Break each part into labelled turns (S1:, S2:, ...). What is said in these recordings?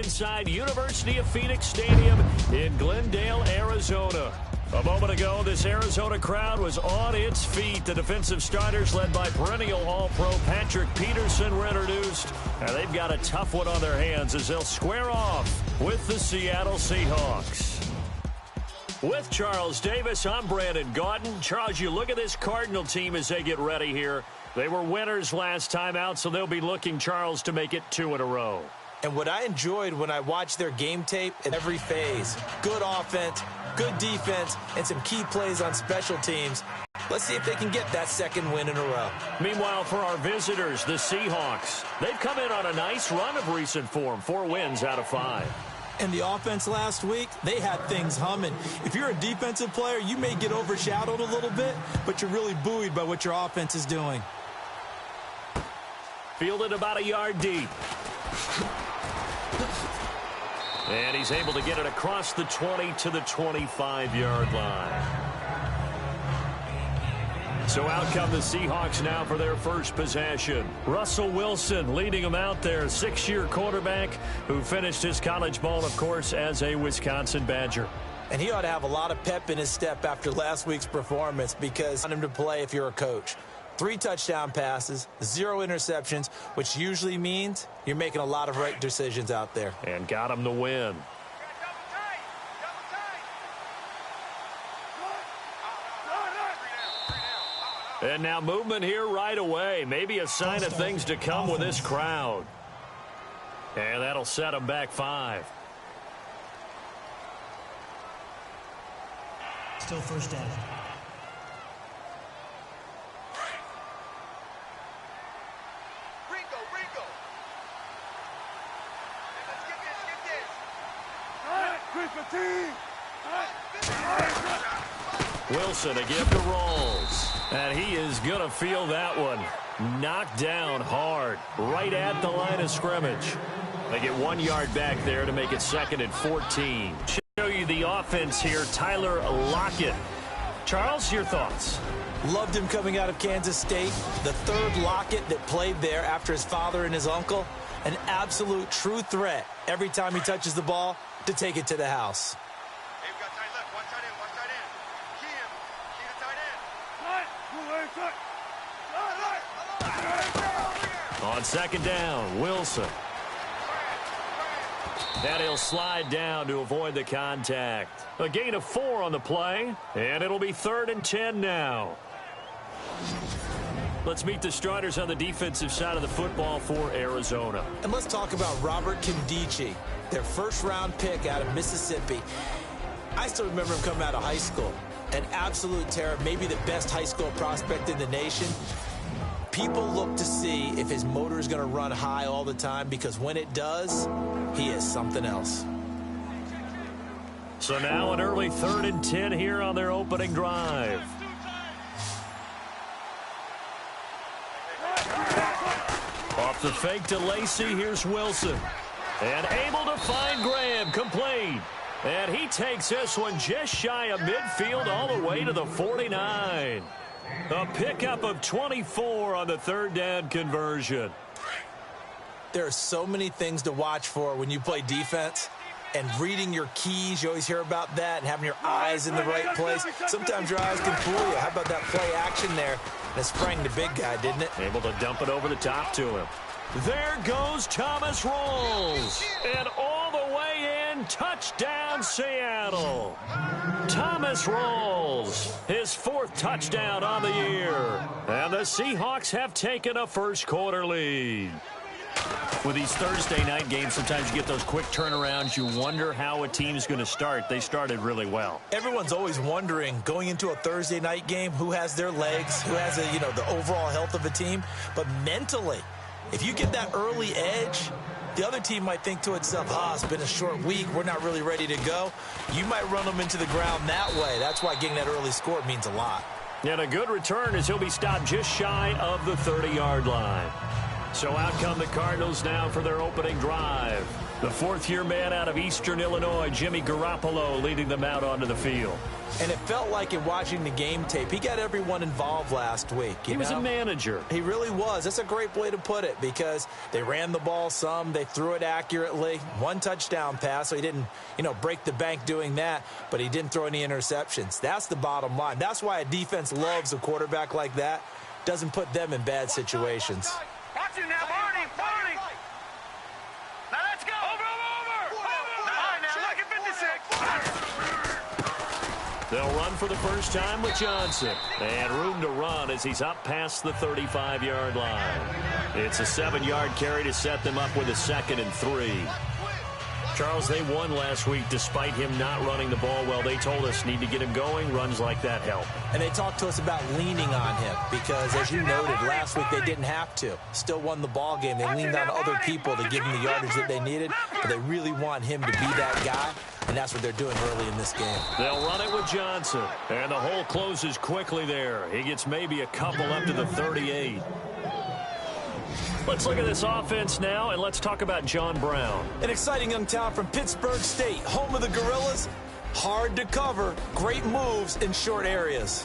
S1: inside University of Phoenix Stadium in Glendale, Arizona. A moment ago, this Arizona crowd was on its feet. The defensive starters, led by perennial All-Pro Patrick Peterson, were introduced. And they've got a tough one on their hands as they'll square off with the Seattle Seahawks. With Charles Davis, I'm Brandon Gaudin. Charles, you look at this Cardinal team as they get ready here. They were winners last time out, so they'll be looking, Charles, to make it 2 in a row.
S2: And what I enjoyed when I watched their game tape in every phase, good offense, good defense, and some key plays on special teams. Let's see if they can get that second win in a row.
S1: Meanwhile, for our visitors, the Seahawks, they've come in on a nice run of recent form, 4 wins out of 5.
S2: And the offense last week, they had things humming. If you're a defensive player, you may get overshadowed a little bit, but you're really buoyed by what your offense is doing.
S1: Fielded about a yard deep. And he's able to get it across the 20 to the 25-yard line. So out come the Seahawks now for their first possession. Russell Wilson leading them out there, 6-year quarterback who finished his college ball, of course, as a Wisconsin Badger.
S2: And he ought to have a lot of pep in his step after last week's performance because you want him to play if you're a coach. 3 touchdown passes, 0 interceptions, which usually means you're making a lot of right decisions out there.
S1: And got him the win. And now movement here right away. Maybe a sign of things to come with this crowd. And that'll set them back 5.
S3: Still first down.
S1: Wilson again to Rolls. And he is going to feel that one. Knocked down hard, right at the line of scrimmage. They get 1 yard back there to make it 2nd and 14. Show you the offense here, Tyler Lockett. Charles, your thoughts?
S2: Loved him coming out of Kansas State. The 3rd Lockett that played there after his father and his uncle. An absolute true threat every time he touches the ball to take it to the house.
S4: Hey, we got tight left, one tight end. Key him. Key the tight end.
S1: On 2nd down, Wilson. And he'll slide down to avoid the contact. A gain of 4 on the play, and it'll be 3rd and 10 now. Let's meet the starters on the defensive side of the football for Arizona.
S2: And let's talk about Robert Nkemdiche, their first-round pick out of Mississippi. I still remember him coming out of high school. An absolute terror, maybe the best high school prospect in the nation. People look to see if his motor is going to run high all the time because when it does, he is something else.
S1: So now an early 3rd and 10 here on their opening drive. Off the fake to Lacey, here's Wilson. And able to find Graham, complete. And he takes this one just shy of midfield all the way to the 49. A pickup of 24 on the 3rd down conversion.
S2: There are so many things to watch for when you play defense. And reading your keys, you always hear about that, and having your eyes in the right place. Sometimes your eyes can fool you. How about that play action there? That sprang the big guy, didn't it?
S1: Able to dump it over the top to him. There goes Thomas Rolls. And all the way in, touchdown Seattle. Thomas Rolls, his 4th touchdown on the year. And the Seahawks have taken a first-quarter lead. With these Thursday night games, sometimes you get those quick turnarounds. You wonder how a team's going to start. They started really well.
S2: Everyone's always wondering, going into a Thursday night game, who has their legs, who has the overall health of a team. But mentally, if you get that early edge, the other team might think to itself, it's been a short week. We're not really ready to go. You might run them into the ground that way. That's why getting that early score means a lot.
S1: And a good return as he'll be stopped just shy of the 30-yard line. So out come the Cardinals now for their opening drive. The fourth-year man out of Eastern Illinois, Jimmy Garoppolo, leading them out onto the field.
S2: And it felt like in watching the game tape, he got everyone involved last week.
S1: He was a manager.
S2: He really was. That's a great way to put it because they ran the ball some. They threw it accurately. One touchdown pass, so he didn't, break the bank doing that, but he didn't throw any interceptions. That's the bottom line. That's why a defense loves a quarterback like that. Doesn't put them in bad situations.
S4: Watch it now, Barney. Now let's go. Over. All right, now look at 56.
S1: They'll run for the first time with Johnson. And room to run as he's up past the 35-yard line. It's a 7-yard carry to set them up with a 2nd and 3. Charles, they won last week despite him not running the ball well. They told us need to get him going. Runs like that help.
S2: And they talked to us about leaning on him because, as you noted, last week they didn't have to. Still won the ball game. They leaned on other people to give him the yardage that they needed, but they really want him to be that guy, and that's what they're doing early in this game.
S1: They'll run it with Johnson, and the hole closes quickly there. He gets maybe a couple up to the 38. Let's look at this offense now, and let's talk about John Brown.
S2: An exciting young talent from Pittsburgh State, home of the Gorillas. Hard to cover, great moves in short areas.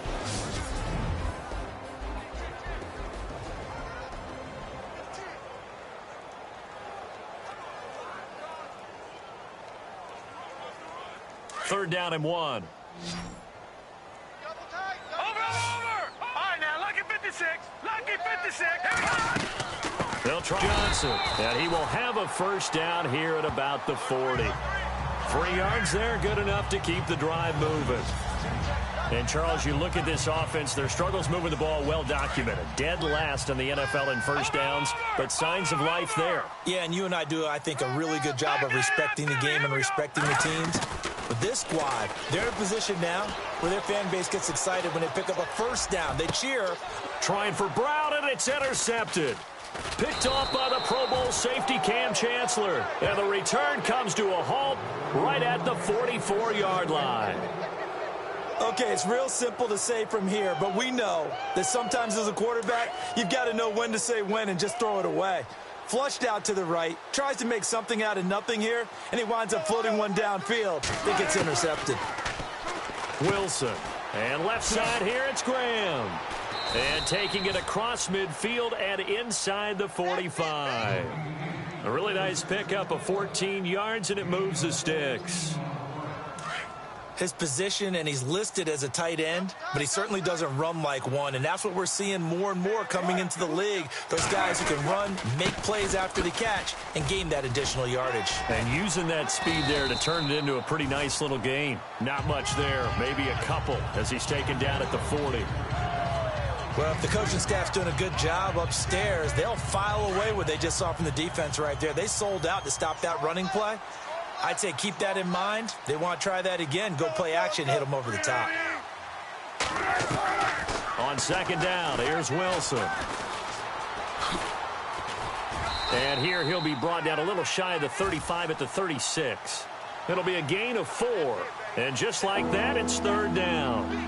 S1: Third down and 1.
S4: Over. All right, now look at 56. Lucky 56. Here we go.
S1: They'll try Johnson, and he will have a first down here at about the 40. 3 yards there, good enough to keep the drive moving. And, Charles, you look at this offense, their struggles moving the ball well documented. Dead last in the NFL in first downs, but signs of life there.
S2: Yeah, and you and I do, I think, a really good job of respecting the game and respecting the teams. But this squad, they're in a position now where their fan base gets excited when they pick up a first down. They cheer.
S1: Trying for Brown, and it's intercepted. Picked off by the Pro Bowl safety Cam Chancellor. And the return comes to a halt right at the 44-yard line.
S2: Okay, it's real simple to say from here, but we know that sometimes as a quarterback, you've got to know when to say when and just throw it away. Flushed out to the right, tries to make something out of nothing here, and he winds up floating one downfield. I think it's intercepted.
S1: Wilson. And left side here, it's Graham. And taking it across midfield and inside the 45. A really nice pickup of 14 yards, and it moves the sticks.
S2: His position, and he's listed as a tight end, but he certainly doesn't run like one, and that's what we're seeing more and more coming into the league. Those guys who can run, make plays after the catch, and gain that additional yardage.
S1: And using that speed there to turn it into a pretty nice little gain. Not much there, maybe a couple as he's taken down at the 40.
S2: Well, if the coaching staff's doing a good job upstairs, they'll file away what they just saw from the defense right there. They sold out to stop that running play. I'd say keep that in mind. They want to try that again. Go play action, hit them over the top.
S1: On second down, here's Wilson. And here he'll be brought down a little shy of the 35 at the 36. It'll be a gain of 4. And just like that, it's third down.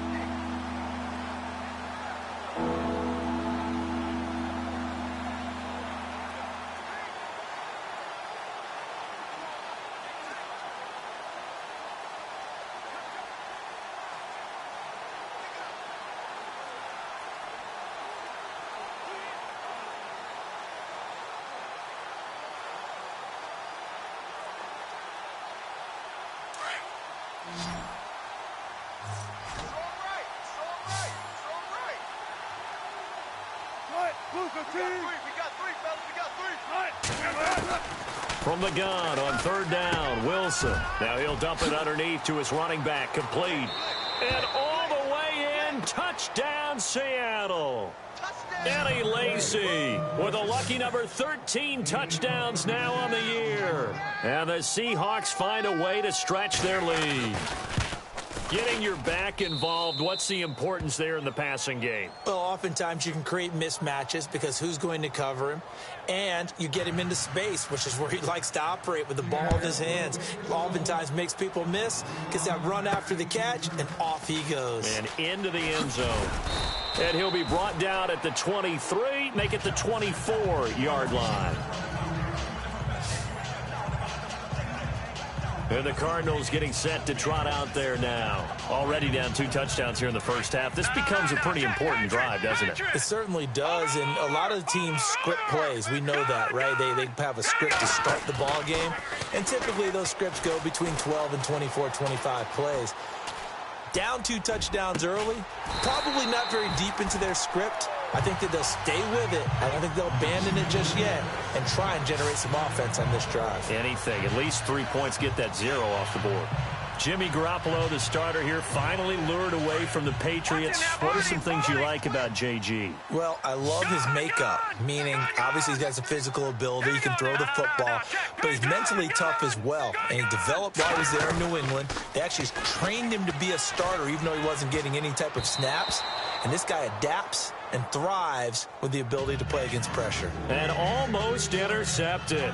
S1: From the gun on third down, Wilson. Now he'll dump it underneath to his running back, complete. And all the way in, touchdown Seattle. Eddie Lacy with a lucky number 13 touchdowns now on the year. And the Seahawks find a way to stretch their lead. Getting your back involved, what's the importance there in the passing game?
S2: Well, oftentimes you can create mismatches because who's going to cover him? And you get him into space, which is where he likes to operate with the ball in his hands. Oftentimes makes people miss, gets that run after the catch, and off he goes.
S1: And into the end zone. And he'll be brought down at the 23, make it the 24-yard line. And the Cardinals getting set to trot out there now. Already down 2 touchdowns here in the first half. This becomes a pretty important drive, doesn't it?
S2: It certainly does, and a lot of the teams script plays. We know that, right? They have a script to start the ball game, and typically those scripts go between 12 and 24, 25 plays. Down 2 touchdowns early, probably not very deep into their script. I think that they'll stay with it. I don't think they'll abandon it just yet and try and generate some offense on this drive.
S1: Anything. At least 3 points, get that 0 off the board. Jimmy Garoppolo, the starter here, finally lured away from the Patriots. What are some things you like about JG?
S2: Well, I love his makeup, meaning obviously he's got some physical ability. He can throw the football, but he's mentally tough as well. And he developed while he was there in New England. They actually trained him to be a starter even though he wasn't getting any type of snaps. And this guy adapts and thrives with the ability to play against pressure.
S1: And almost intercepted.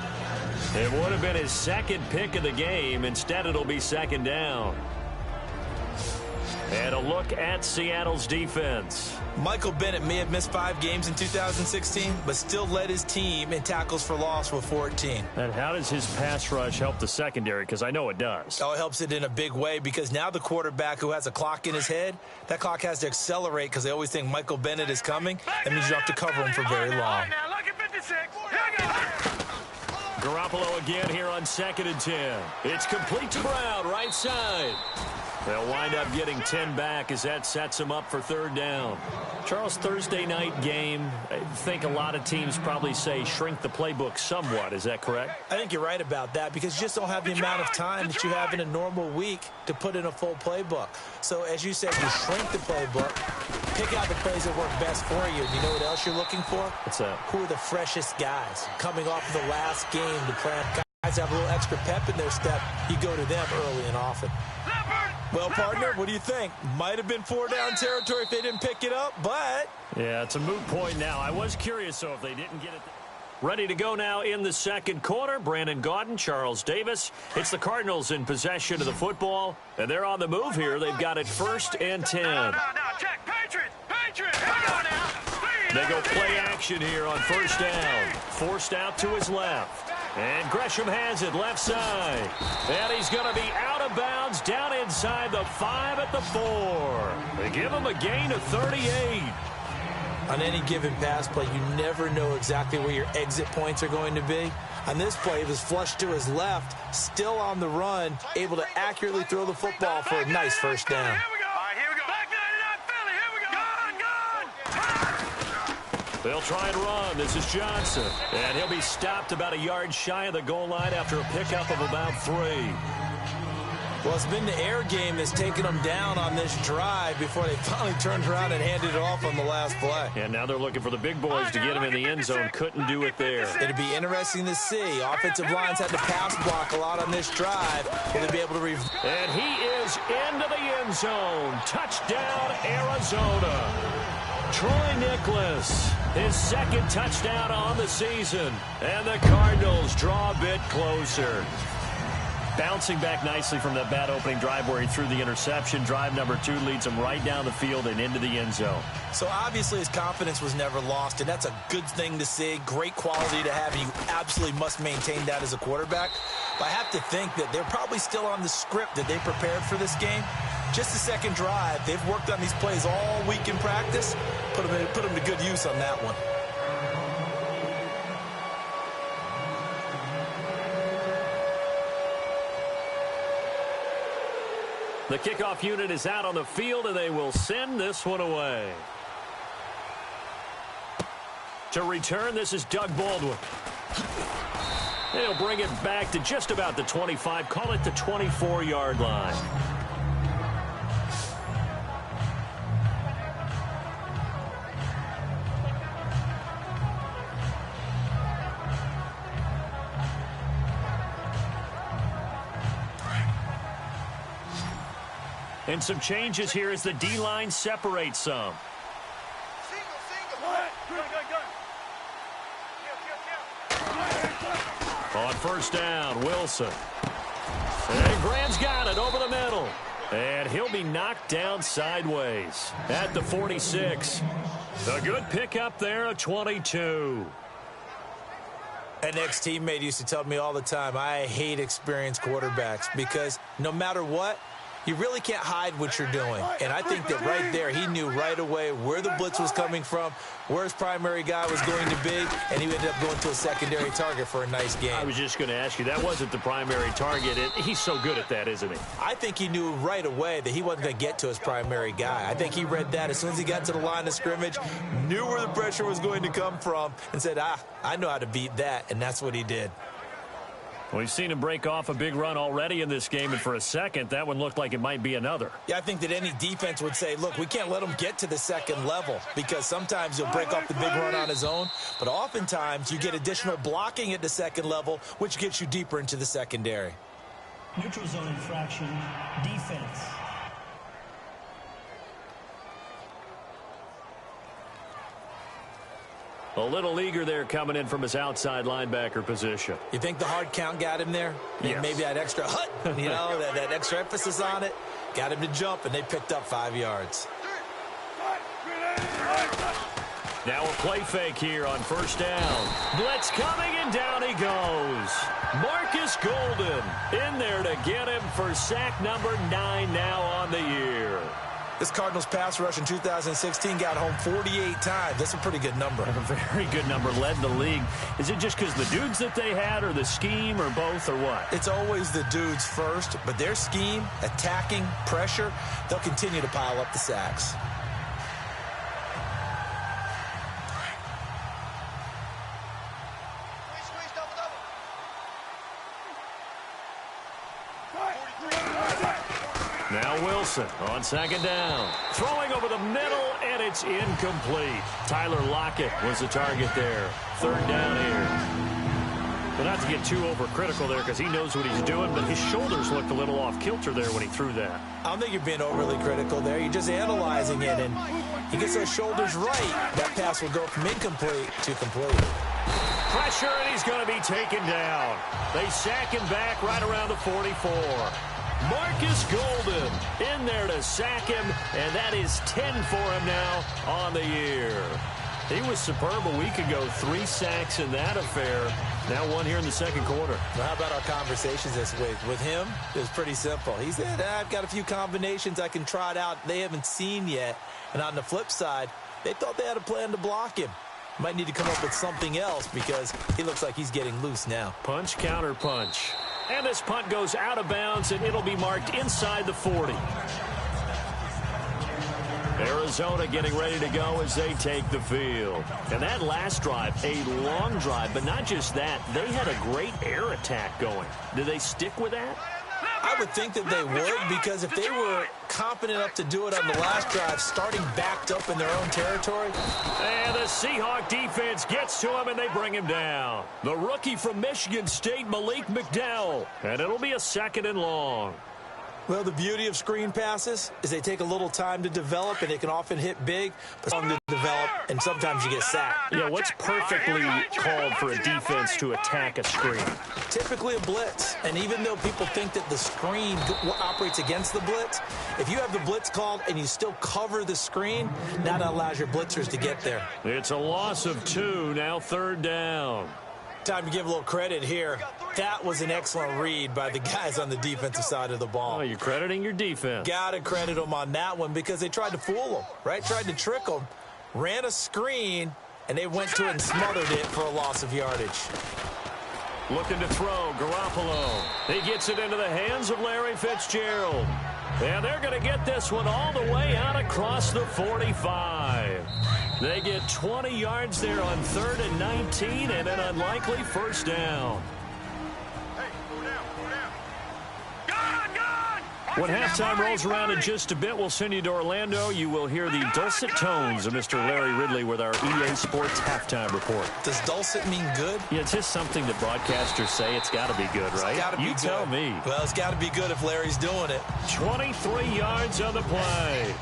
S1: It would have been his second pick of the game. Instead, it'll be second down. And a look at Seattle's defense.
S2: Michael Bennett may have missed 5 games in 2016, but still led his team in tackles for loss with 14.
S1: And how does his pass rush help the secondary? Because I know it does.
S2: Oh, it helps it in a big way because now the quarterback who has a clock in his head, that clock has to accelerate because they always think Michael Bennett is coming. That means you have to cover him for very long.
S1: Garoppolo again here on 2nd and 10. It's complete to Brown, right side. They'll wind up getting 10 back as that sets them up for 3rd down. Charles, Thursday night game, I think a lot of teams probably say shrink the playbook somewhat. Is that correct?
S2: I think you're right about that because you just don't have the amount of time that you have in a normal week to put in a full playbook. So as you said, you shrink the playbook, pick out the plays that work best for you. You know what else you're looking for?
S1: What's that?
S2: Who are the freshest guys coming off of the last game to plan? Guys have a little extra pep in their step. You go to them early and often. Well, partner, what do you think? Might have been 4-down territory if they didn't pick it up, but...
S1: Yeah, it's a moot point now. I was curious, though, if they didn't get it. Ready to go now in the second quarter. Brandon Gaudin, Charles Davis. It's the Cardinals in possession of the football, and they're on the move here. They've got it 1st and 10.
S4: Check, Patriots! Patriots! Here we go now!
S1: They go play action here on 1st down. Forced out to his left. And Gresham has it left side. And he's going to be out of bounds down inside the 5 at the 4. They give him a gain of 38.
S2: On any given pass play, you never know exactly where your exit points are going to be. On this play, it was flushed to his left, still on the run, able to accurately throw the football for a nice 1st down.
S1: They'll try and run. This is Johnson. And he'll be stopped about a yard shy of the goal line after a pickup of about 3.
S2: Well, it's been the air game that's taken them down on this drive before they finally turned around and handed it off on the last play.
S1: And now they're looking for the big boys to get him in the end zone. Couldn't do it there.
S2: It'd be interesting to see. Offensive lines had to pass block a lot on this drive. Will they be able to
S1: And he is into the end zone. Touchdown, Arizona. Troy Nicholas, his 2nd touchdown on the season. And the Cardinals draw a bit closer. Bouncing back nicely from that bad opening drive where he threw the interception. Drive number 2 leads him right down the field and into the end zone.
S2: So obviously his confidence was never lost, and that's a good thing to see. Great quality to have, and you absolutely must maintain that as a quarterback. But I have to think that they're probably still on the script that they prepared for this game. Just the 2nd drive. They've worked on these plays all week in practice. Put them to good use on that one.
S1: The kickoff unit is out on the field, and they will send this one away. To return, this is Doug Baldwin. They'll bring it back to just about the 25, call it the 24-yard line. And some changes here as the D-line separates some. On 1st down, Wilson. And Graham's got it over the middle. And he'll be knocked down sideways at the 46. A good pickup there, a 22.
S2: An ex-teammate used to tell me all the time, I hate experienced quarterbacks because no matter what, you really can't hide what you're doing. And I think that right there, he knew right away where the blitz was coming from, where his primary guy was going to be, and he ended up going to a secondary target for a nice game.
S1: I was just going to ask you, that wasn't the primary target. He's so good at that, isn't he?
S2: I think he knew right away that he wasn't going to get to his primary guy. I think he read that as soon as he got to the line of scrimmage, knew where the pressure was going to come from, and said, I know how to beat that, and that's what he did.
S1: We've seen him break off a big run already in this game, and for a second, that one looked like it might be another.
S2: Yeah, I think that any defense would say, look, we can't let him get to the second level because sometimes he'll break off the big run on his own, but oftentimes you get additional blocking at the second level, which gets you deeper into the secondary.
S3: Neutral zone infraction, defense.
S1: A little eager there coming in from his outside linebacker position.
S2: You think the hard count got him there?
S1: Yes.
S2: Maybe that extra that extra emphasis on it got him to jump, and they picked up 5 yards.
S1: Now a play fake here on first down. Blitz coming, and down he goes. Marcus Golden in there to get him for sack number 9 now on the year.
S2: This Cardinals pass rush in 2016 got home 48 times. That's a pretty good number.
S1: A very good number, led the league. Is it just because the dudes that they had, or the scheme, or both, or what?
S2: It's always the dudes first, but their scheme, attacking, pressure, they'll continue to pile up the sacks.
S1: Now Wilson on second down. Throwing over the middle, and it's incomplete. Tyler Lockett was the target there. Third down here. But not to get too overcritical there because he knows what he's doing, but his shoulders looked a little off kilter there when he threw that.
S2: I don't think you're being overly critical there. You're just analyzing it, and he gets those shoulders right. That pass will go from incomplete to complete.
S1: Pressure, and he's going to be taken down. They sack him back right around the 44. Marcus Golden in there to sack him, and that is 10 for him now on the year. He was superb a week ago. 3 sacks in that affair. Now 1 here in the second quarter.
S2: Well, how about our conversations this week? With him, it was pretty simple. He said, I've got a few combinations I can try it out they haven't seen yet. And on the flip side, they thought they had a plan to block him. Might need to come up with something else because he looks like he's getting loose now.
S1: Punch, counter punch. And this punt goes out of bounds, and it'll be marked inside the 40. Arizona getting ready to go as they take the field. And that last drive, a long drive, but not just that. They had a great air attack going. Did they stick with that?
S2: I would think that they would, because if they were competent enough to do it on the last drive, starting backed up in their own territory.
S1: And the Seahawk defense gets to him, and they bring him down. The rookie from Michigan State, Malik McDowell. And it'll be a 2nd and long.
S2: Well, the beauty of screen passes is they take a little time to develop, and they can often hit big, but some to develop, and sometimes you get sacked.
S1: Yeah, what's perfectly called for a defense to attack a screen?
S2: Typically a blitz, and even though people think that the screen operates against the blitz, if you have the blitz called and you still cover the screen, that allows your blitzers to get there.
S1: It's a loss of 2, now 3rd down.
S2: Time to give a little credit here. That was an excellent read by the guys on the defensive side of the ball.
S1: Oh, you're crediting your defense.
S2: Got to credit them on that one because they tried to fool them, right? Tried to trick them, ran a screen, and they went to it and smothered it for a loss of yardage.
S1: Looking to throw, Garoppolo. He gets it into the hands of Larry Fitzgerald. And they're going to get this one all the way out across the 45. They get 20 yards there on 3rd and 19 and an unlikely first down. When halftime rolls around in just a bit, we'll send you to Orlando. You will hear the dulcet tones of Mr. Larry Ridley with our EA Sports halftime report.
S2: Does dulcet mean good?
S1: Yeah, it's just something that broadcasters say. It's got to be good, right?
S2: It's got to be
S1: you
S2: good.
S1: Tell me.
S2: Well, it's got to be good if Larry's doing it.
S1: 23 yards on the play.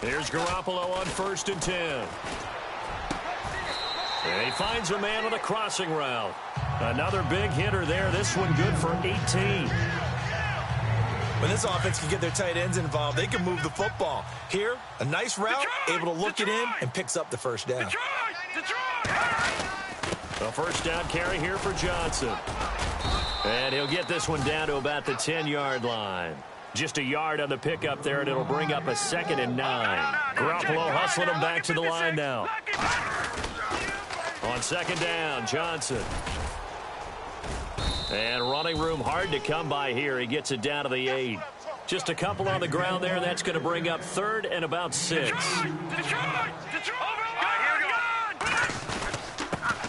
S1: Here's Garoppolo on 1st and 10. And he finds a man on a crossing route. Another big hitter there. This one good for 18.
S2: When this offense can get their tight ends involved, they can move the football. Here, a nice route, able to look it in, and picks up the first down.
S1: A first down carry here for Johnson. And he'll get this one down to about the 10-yard line. Just a yard on the pickup there, and it'll bring up a 2nd and 9. Garoppolo hustling him back to the line now. On 2nd down, Johnson. And running room hard to come by here. He gets it down to the 8. Just a couple on the ground there. That's going to bring up 3rd and about 6.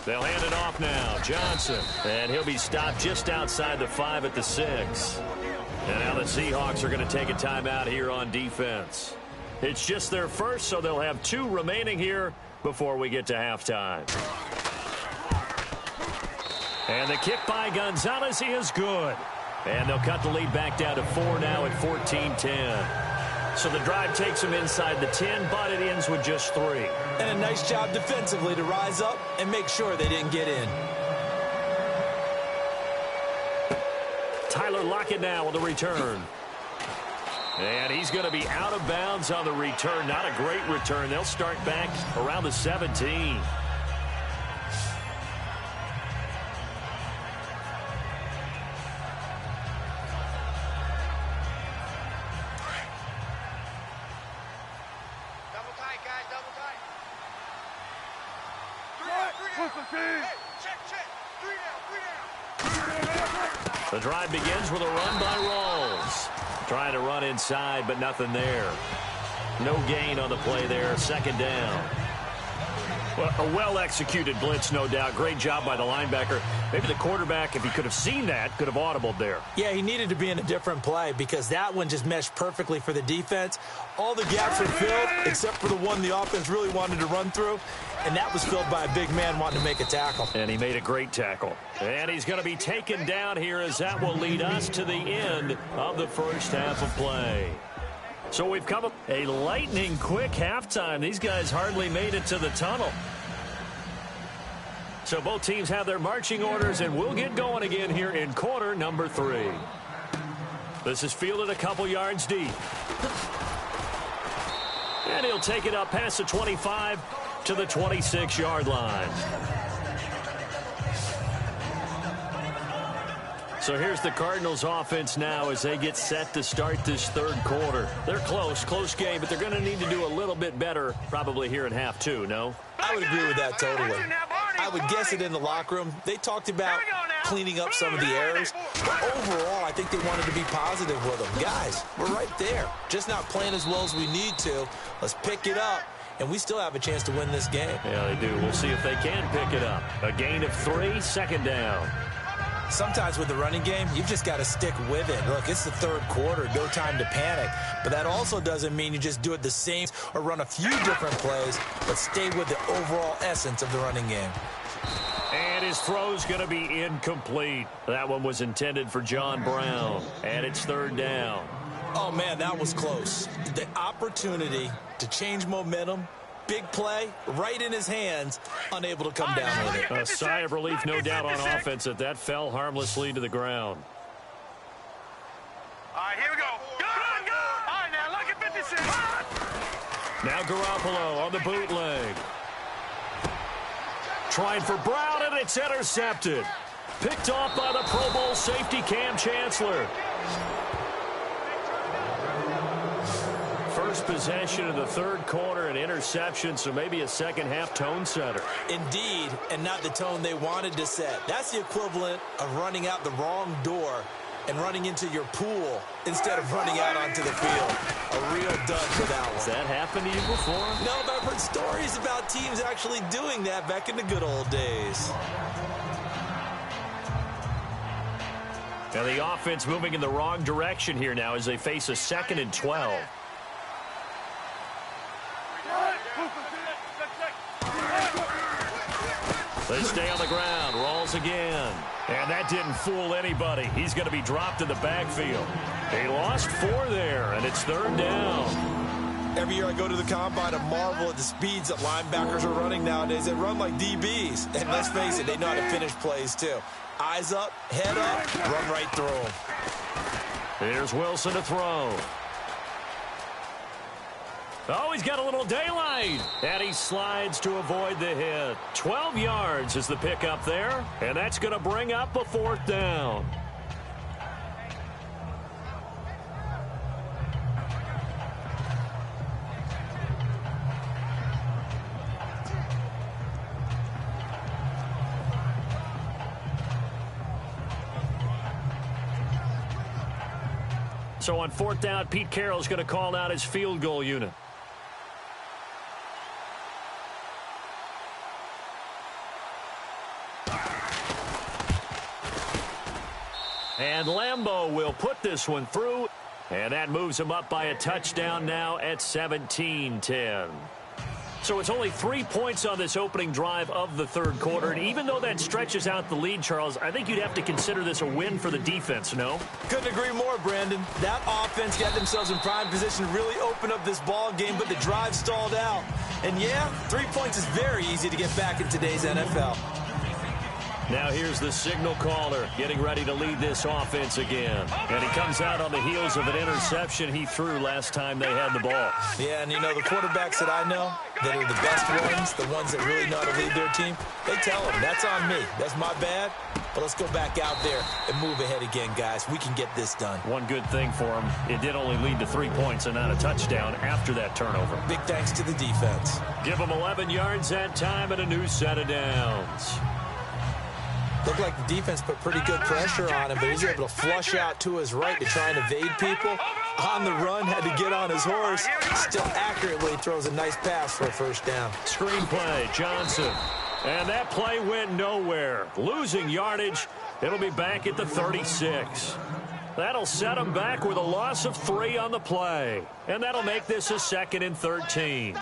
S1: They'll hand it off now. Johnson. And he'll be stopped just outside the 5 at the 6. And now the Seahawks are going to take a timeout here on defense. It's just their first, so they'll have 2 remaining here before we get to halftime. And the kick by Gonzalez is good. And they'll cut the lead back down to 4 now at 14-10. So the drive takes them inside the 10, but it ends with just 3.
S2: And a nice job defensively to rise up and make sure they didn't get in.
S1: Tyler Lockett now with the return. And he's going to be out of bounds on the return. Not a great return. They'll start back around the 17. The drive begins with a run by Rawls. Trying to run inside, but nothing there. No gain on the play there. 2nd down. Well, a well-executed blitz, no doubt. Great job by the linebacker. Maybe the quarterback, if he could have seen that, could have audibled there.
S2: Yeah, he needed to be in a different play because that one just meshed perfectly for the defense. All the gaps were filled except for the one the offense really wanted to run through, and that was filled by a big man wanting to make a tackle.
S1: And he made a great tackle. And he's going to be taken down here as that will lead us to the end of the first half of play. So we've come up a lightning quick halftime. These guys hardly made it to the tunnel. So both teams have their marching orders, and we'll get going again here in quarter number 3. This is fielded a couple yards deep. And he'll take it up past the 25 to the 26-yard line. So here's the Cardinals offense now as they get set to start this 3rd quarter. They're close game, but they're going to need to do a little bit better probably here in half 2, no?
S2: I would agree with that totally. I would guess it in the locker room. They talked about cleaning up some of the errors. But overall, I think they wanted to be positive with them. Guys, we're right there. Just not playing as well as we need to. Let's pick it up, and we still have a chance to win this game.
S1: Yeah, they do. We'll see if they can pick it up. A gain of 3, 2nd down.
S2: Sometimes with the running game, you've just got to stick with it. Look, it's the 3rd quarter, no time to panic. But that also doesn't mean you just do it the same or run a few different plays, but stay with the overall essence of the running game.
S1: And his throw's going to be incomplete. That one was intended for John Brown, and it's 3rd down.
S2: Oh, man, that was close. The opportunity to change momentum, big play, right in his hands, unable to come down with it.
S1: A sigh of relief, no doubt, on offense that fell harmlessly to the ground.
S4: All right, here we go. Go! All right, now, look at 56.
S1: Now Garoppolo on the bootleg. Trying for Brown, and it's intercepted. Picked off by the Pro Bowl safety Cam Chancellor. First possession of the 3rd quarter, an interception, so maybe a second-half tone setter.
S2: Indeed, and not the tone they wanted to set. That's the equivalent of running out the wrong door and running into your pool instead of running out onto the field. A real dud for that one.
S1: Has that happened to you before?
S2: No, but I've heard stories about teams actually doing that back in the good old days.
S1: Now the offense moving in the wrong direction here now as they face a 2nd and 12. They stay on the ground. Rawls again. And that didn't fool anybody. He's going to be dropped in the backfield. They lost 4 there, and it's 3rd down.
S2: Every year I go to the combine and marvel at the speeds that linebackers are running nowadays. They run like DBs. And let's face it, they know how to finish plays too. Eyes up, head up, run right through them.
S1: Here's Wilson to throw. Oh, he's got a little daylight. And he slides to avoid the hit. 12 yards is the pickup there. And that's going to bring up a 4th down. So on 4th down, Pete Carroll's going to call out his field goal unit. And Lambeau will put this one through. And that moves him up by a touchdown now at 17-10. So it's only 3 points on this opening drive of the 3rd quarter. And even though that stretches out the lead, Charles, I think you'd have to consider this a win for the defense, no?
S2: Couldn't agree more, Brandon. That offense got themselves in prime position to really open up this ball game, but the drive stalled out. And yeah, 3 points is very easy to get back in today's NFL.
S1: Now here's the signal caller getting ready to lead this offense again. And he comes out on the heels of an interception he threw last time they had the ball.
S2: Yeah, and you know, the quarterbacks that I know that are the best ones, the ones that really know how to lead their team, they tell them, that's on me. That's my bad. But let's go back out there and move ahead again, guys. We can get this done.
S1: One good thing for him, it did only lead to 3 points and not a touchdown after that turnover.
S2: Big thanks to the defense.
S1: Give him 11 yards that time and a new set of downs.
S2: Looked like the defense put pretty good pressure on him, but he's able to flush out to his right to try and evade people. On the run, had to get on his horse. Still accurately throws a nice pass for a 1st down.
S1: Screen play, Johnson. And that play went nowhere. Losing yardage. It'll be back at the 36. That'll set him back with a loss of 3 on the play. And that'll make this a 2nd and 13.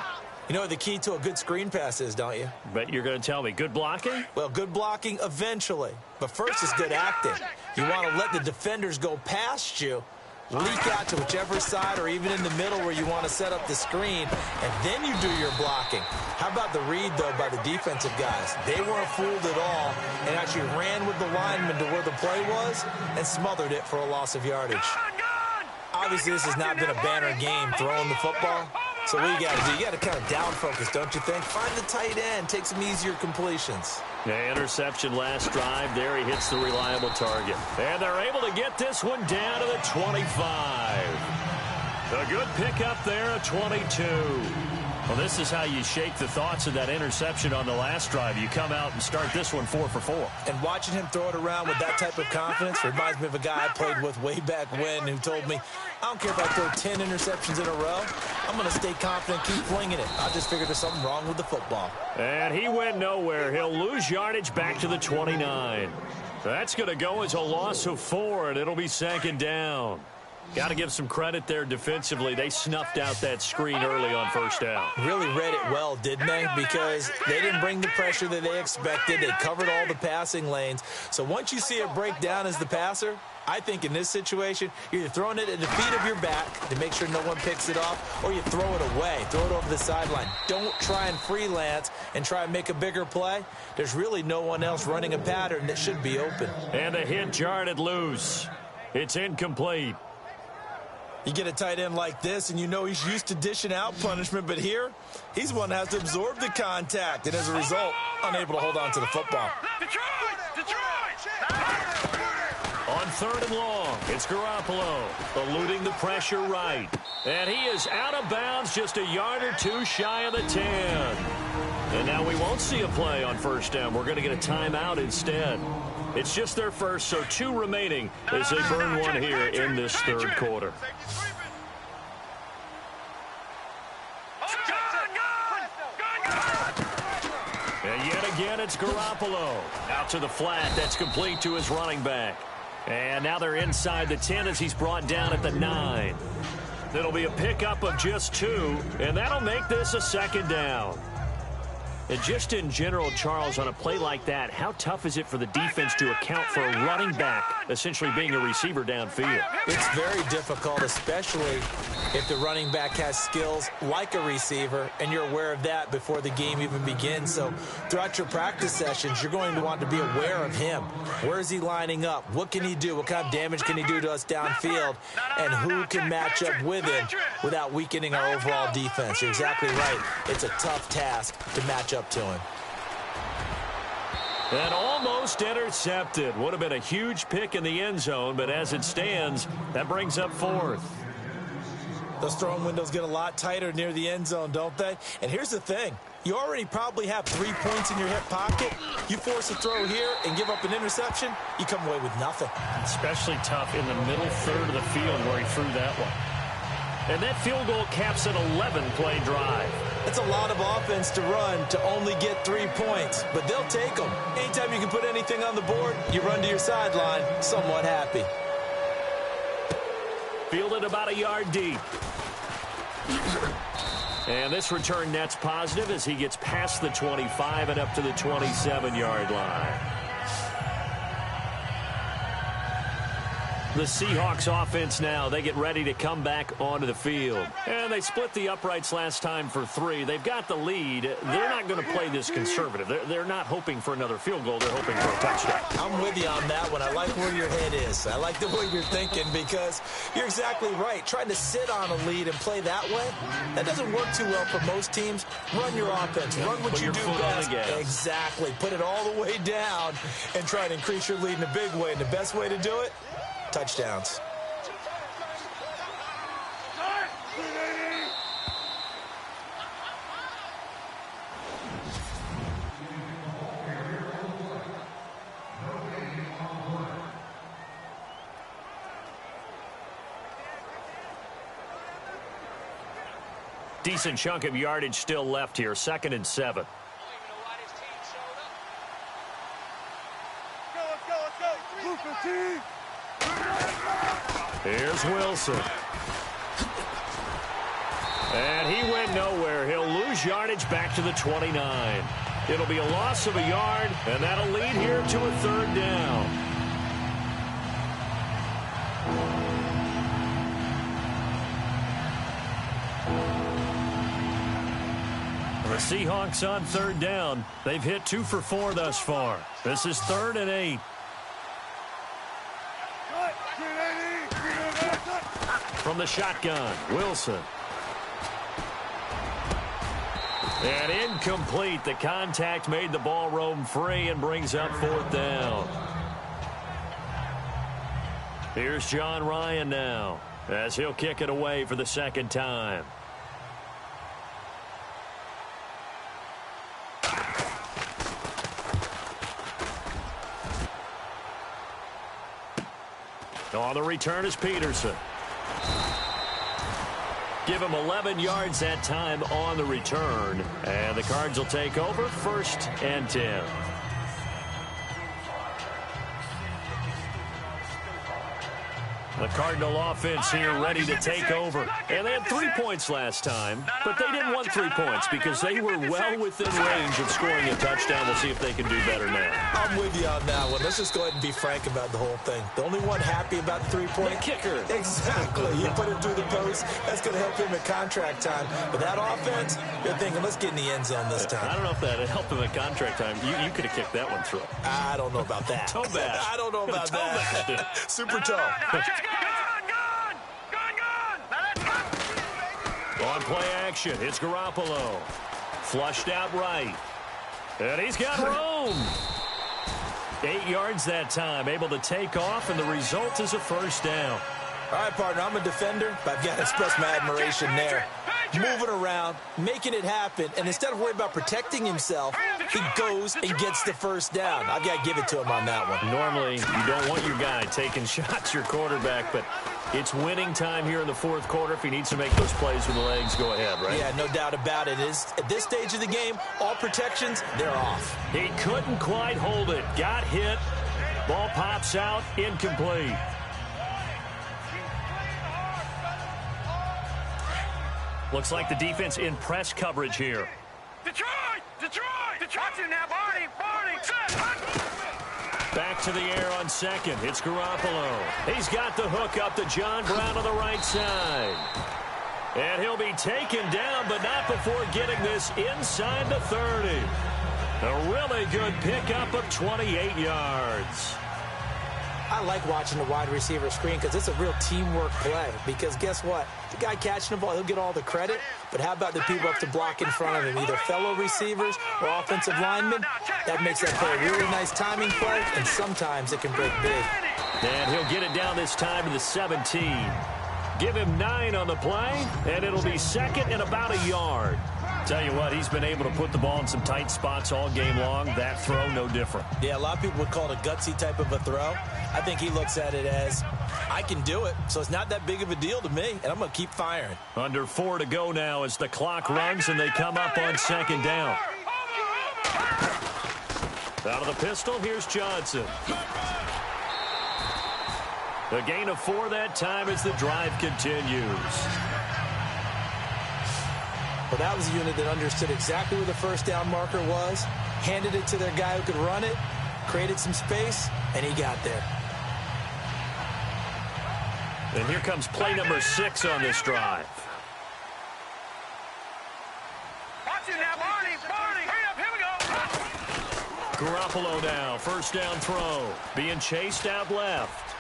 S2: You know what the key to a good screen pass is, don't you?
S1: But you're going to tell me, good blocking?
S2: Well, good blocking eventually. But first is good acting. You want to let the defenders go past you, leak out to whichever side or even in the middle where you want to set up the screen, and then you do your blocking. How about the read, though, by the defensive guys? They weren't fooled at all and actually ran with the lineman to where the play was and smothered it for a loss of yardage. Obviously, this has not been a banner game throwing the football. So what you got to do, you got to kind of down focus, don't you think? Find the tight end, take some easier completions.
S1: Yeah, interception last drive. There he hits the reliable target. And they're able to get this one down to the 25. A good pickup there at 22. Well, this is how you shake the thoughts of that interception on the last drive. You come out and start this one 4 for 4.
S2: And watching him throw it around with that type of confidence reminds me of a guy I played with way back when who told me, I don't care if I throw 10 interceptions in a row. I'm going to stay confident, keep flinging it. I just figured there's something wrong with the football.
S1: And he went nowhere. He'll lose yardage back to the 29. That's going to go as a loss of 4, and it'll be 2nd down. Got to give some credit there defensively. They snuffed out that screen early on 1st down.
S2: Really read it well, didn't they? Because they didn't bring the pressure that they expected. They covered all the passing lanes. So once you see it break down as the passer, I think in this situation, you're either throwing it at the feet of your back to make sure no one picks it off, or you throw it away, throw it over the sideline. Don't try and freelance and try and make a bigger play. There's really no one else running a pattern that should be open.
S1: And a hit jarred loose. It's incomplete.
S2: You get a tight end like this, and you know he's used to dishing out punishment, but here, he's one that has to absorb the contact, and as a result, unable to hold on to the football.
S1: On 3rd and long, it's Garoppolo eluding the pressure right. And he is out of bounds just a yard or 2 shy of the 10. And now we won't see a play on 1st down. We're going to get a timeout instead. It's just their first, so 2 remaining as they burn one here in this 3rd quarter. And yet again, it's Garoppolo. Out to the flat. That's complete to his running back. And now they're inside the 10 as he's brought down at the 9. It'll be a pickup of just 2, and that'll make this a 2nd down. And just in general, Charles, on a play like that, how tough is it for the defense to account for a running back essentially being a receiver downfield?
S2: It's very difficult, especially if the running back has skills like a receiver, and you're aware of that before the game even begins. So throughout your practice sessions, you're going to want to be aware of him. Where is he lining up? What can he do? What kind of damage can he do to us downfield? And who can match up with him without weakening our overall defense? You're exactly right. It's a tough task to match up to him.
S1: And almost intercepted. Would have been a huge pick in the end zone, but as it stands, that brings up fourth.
S2: Those throwing windows get a lot tighter near the end zone, don't they? And here's the thing. You already probably have 3 points in your hip pocket. You force a throw here and give up an interception, you come away with nothing.
S1: Especially tough in the middle third of the field where he threw that one. And that field goal caps an 11-play drive.
S2: That's a lot of offense to run to only get 3 points, but they'll take them. Anytime you can put anything on the board, you run to your sideline somewhat happy.
S1: Fielded about a yard deep. And this return net's positive as he gets past the 25 and up to the 27-yard line. The Seahawks offense now, they get ready to come back onto the field. And they split the uprights last time for 3. They've got the lead. They're not going to play this conservative. They're not hoping for another field goal. They're hoping for a touchdown.
S2: I'm with you on that one. I like where your head is. I like the way you're thinking because you're exactly right. Trying to sit on a lead and play that way, that doesn't work too well for most teams. Run your offense. Run what you do best. Exactly. Put it all the way down and try to increase your lead in a big way. And the best way to do it, touchdowns.
S1: Decent chunk of yardage still left here. 2nd and 7. Here's Wilson. And he went nowhere. He'll lose yardage back to the 29. It'll be a loss of a yard, and that'll lead here to a 3rd down. The Seahawks on 3rd down. They've hit 2 for 4 thus far. This is 3rd and 8. From the shotgun, Wilson. And incomplete. The contact made the ball roam free and brings up 4th down. Here's John Ryan now as he'll kick it away for the 2nd time. On the return is Peterson. Give him 11 yards that time on the return. And the Cards will take over 1st and 10. The Cardinal offense here ready to take over. And they had 3 points last time, but they didn't want 3 points because they were well within range of scoring a touchdown. We'll see if they can do better now.
S2: I'm with you on that one. Let's just go ahead and be frank about the whole thing. The only one happy about the 3-point
S1: kicker.
S2: Exactly. You put it through the post. That's going to help him at contract time. But that offense, you're thinking, let's get in the end zone this time.
S1: I don't know if that helped him at contract time. You could have kicked that one through.
S2: I don't know about that.
S1: Toe bash.
S2: I don't know about that. Super toe.
S1: On play action, it's Garoppolo. Flushed out right. And he's got room. 8 yards that time, able to take off, and the result is a 1st down.
S2: All right, partner, I'm a defender, but I've got to express my admiration there. Moving around, making it happen, and instead of worrying about protecting himself, he goes and gets the 1st down. I've got to give it to him on that one.
S1: Normally, you don't want your guy taking shots, your quarterback, but it's winning time here in the 4th quarter. If he needs to make those plays with the legs, go ahead, right?
S2: Yeah, no doubt about it. At this stage of the game, all protections, they're off.
S1: He couldn't quite hold it. Got hit. Ball pops out. Incomplete. Looks like the defense in press coverage here.
S4: Detroit! Detroit! Watch it now, Barney.
S1: Back to the air on second. It's Garoppolo. He's got the hook up to John Brown on the right side. And he'll be taken down, but not before getting this inside the 30. A really good pickup of 28 yards.
S2: I like watching the wide receiver screen because it's a real teamwork play. Because guess what? The guy catching the ball, he'll get all the credit. But how about the people up to block in front of him, either fellow receivers or offensive linemen? That makes that play a really nice timing play, and sometimes it can break big.
S1: And he'll get it down this time to the 17. Give him 9 on the play, and it'll be second and about a yard. Tell you what, he's been able to put the ball in some tight spots all game long. That throw, no different.
S2: Yeah, a lot of people would call it a gutsy type of a throw. I think he looks at it as, I can do it, so it's not that big of a deal to me, and I'm going to keep firing.
S1: Under 4 to go now as the clock runs and they come up on second down. Out of the pistol, here's Johnson. A gain of 4 that time as the drive continues.
S2: Well, that was a unit that understood exactly where the first down marker was, handed it to their guy who could run it, created some space, and he got there.
S1: And here comes play number 6 on this drive.
S4: Watch it now, Barney. Hurry up, here we go.
S1: Garoppolo now, first down throw, being chased out left.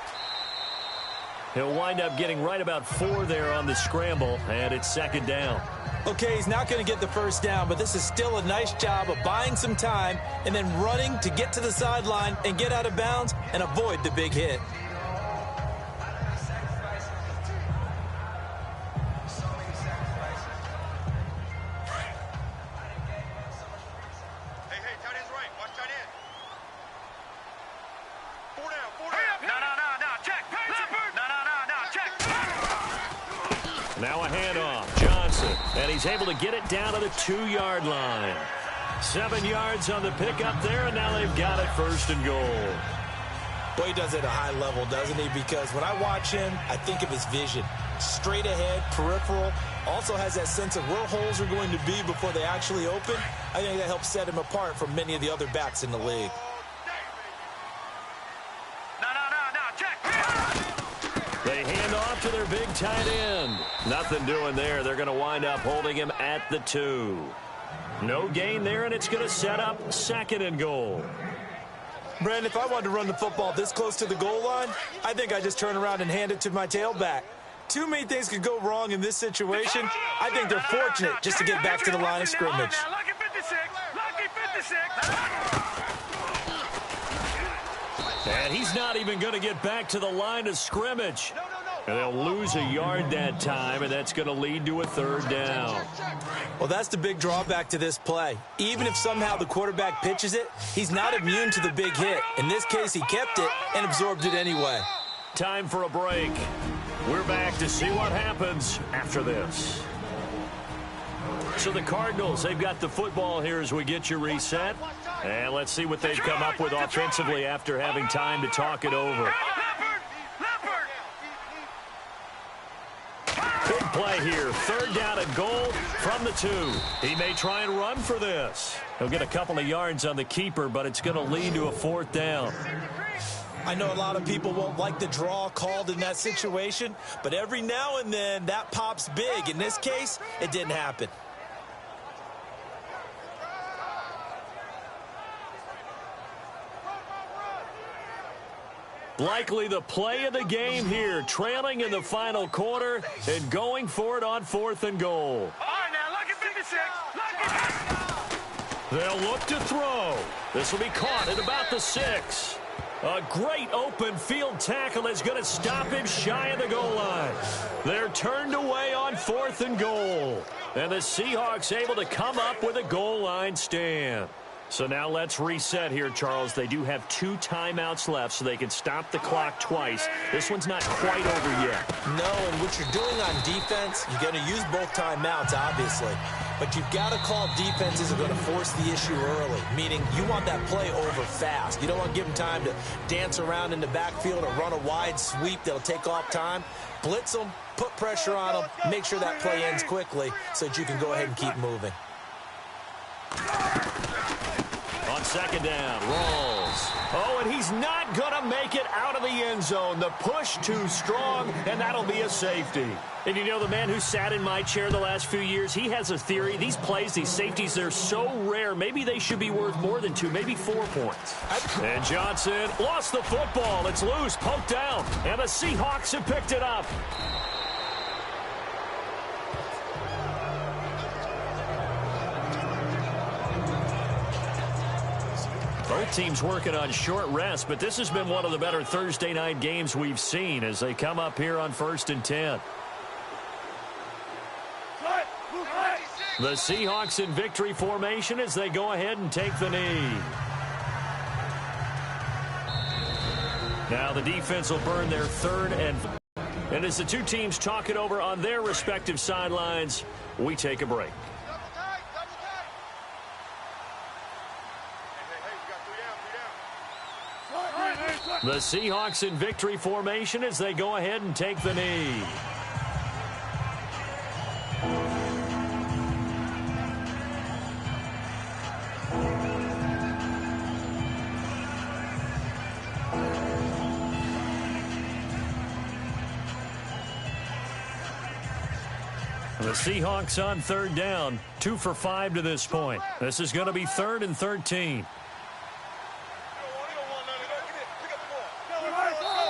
S1: He'll wind up getting right about 4 there on the scramble, and it's second down.
S2: Okay, he's not going to get the first down, but this is still a nice job of buying some time and then running to get to the sideline and get out of bounds and avoid the big hit.
S4: Hey, tight end's right. Watch tight end. 4 down. No, check. Leopard. No, check.
S1: Now a handoff. Johnson. And he's able to get it down to the 2-yard line. 7 yards on the pickup there, and now they've got it first and goal.
S2: Boy, he does it at a high level, doesn't he? Because when I watch him, I think of his vision. Straight ahead, peripheral. Also has that sense of where holes are going to be before they actually open. I think that helps set him apart from many of the other backs in the league.
S4: No, check.
S1: They hand off to their big tight end. Nothing doing there. They're going to wind up holding him at the 2. No gain there, and it's going to set up second and goal.
S2: Brandon, if I wanted to run the football this close to the goal line, I think I just turn around and hand it to my tailback. Too many things could go wrong in this situation. I think they're fortunate just to get back to the line of scrimmage.
S4: Lucky 56.
S1: And he's not even going to get back to the line of scrimmage. And they'll lose a yard that time, and that's going to lead to a third down.
S2: Well, that's the big drawback to this play. Even if somehow the quarterback pitches it, he's not immune to the big hit. In this case, he kept it and absorbed it anyway.
S1: Time for a break. We're back to see what happens after this. So the Cardinals, they've got the football here as we get you reset. And let's see what they've come up with offensively after having time to talk it over. Big play here. Third down and goal from the 2. He may try and run for this. He'll get a couple of yards on the keeper, but it's going to lead to a 4th down.
S2: I know a lot of people won't like the draw called in that situation, but every now and then that pops big. In this case, it didn't happen.
S1: Likely the play of the game here, trailing in the final quarter and going for it on 4th and goal.
S4: All right, now, lucky 56.
S1: They'll look to throw. This will be caught at about the 6. A great open field tackle is going to stop him shy of the goal line. They're turned away on 4th and goal. And the Seahawks able to come up with a goal line stand. So now let's reset here, Charles. They do have 2 timeouts left, so they can stop the clock twice. This one's not quite over yet.
S2: No, and what you're doing on defense, you're going to use both timeouts, obviously. But you've got to call defenses that are going to force the issue early, meaning you want that play over fast. You don't want to give them time to dance around in the backfield or run a wide sweep that'll take off time. Blitz them, put pressure on them, make sure that play ends quickly so that you can go ahead and keep moving.
S1: second down. Rolls. Oh, and he's not going to make it out of the end zone. The push too strong, and that'll be a safety. And you know, the man who sat in my chair the last few years, he has a theory. These plays, these safeties, they're so rare. Maybe they should be worth more than 2, maybe 4 points. And Johnson lost the football. It's loose, poked down, and the Seahawks have picked it up. Both teams working on short rest, but this has been one of the better Thursday night games we've seen as they come up here on 1st and 10. The Seahawks in victory formation as they go ahead and take the knee. Now the defense will burn their 3rd and as the two teams talk it over on their respective sidelines, we take a break. The Seahawks in victory formation as they go ahead and take the knee. The Seahawks on 3rd down, 2 for 5 to this point. This is going to be 3rd and 13.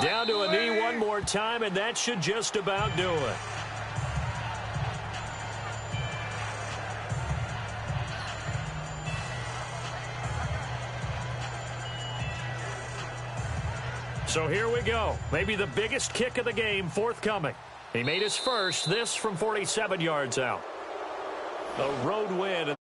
S1: Down to a knee one more time, and that should just about do it. So here we go. Maybe the biggest kick of the game forthcoming. He made his first, this from 47 yards out. A road win.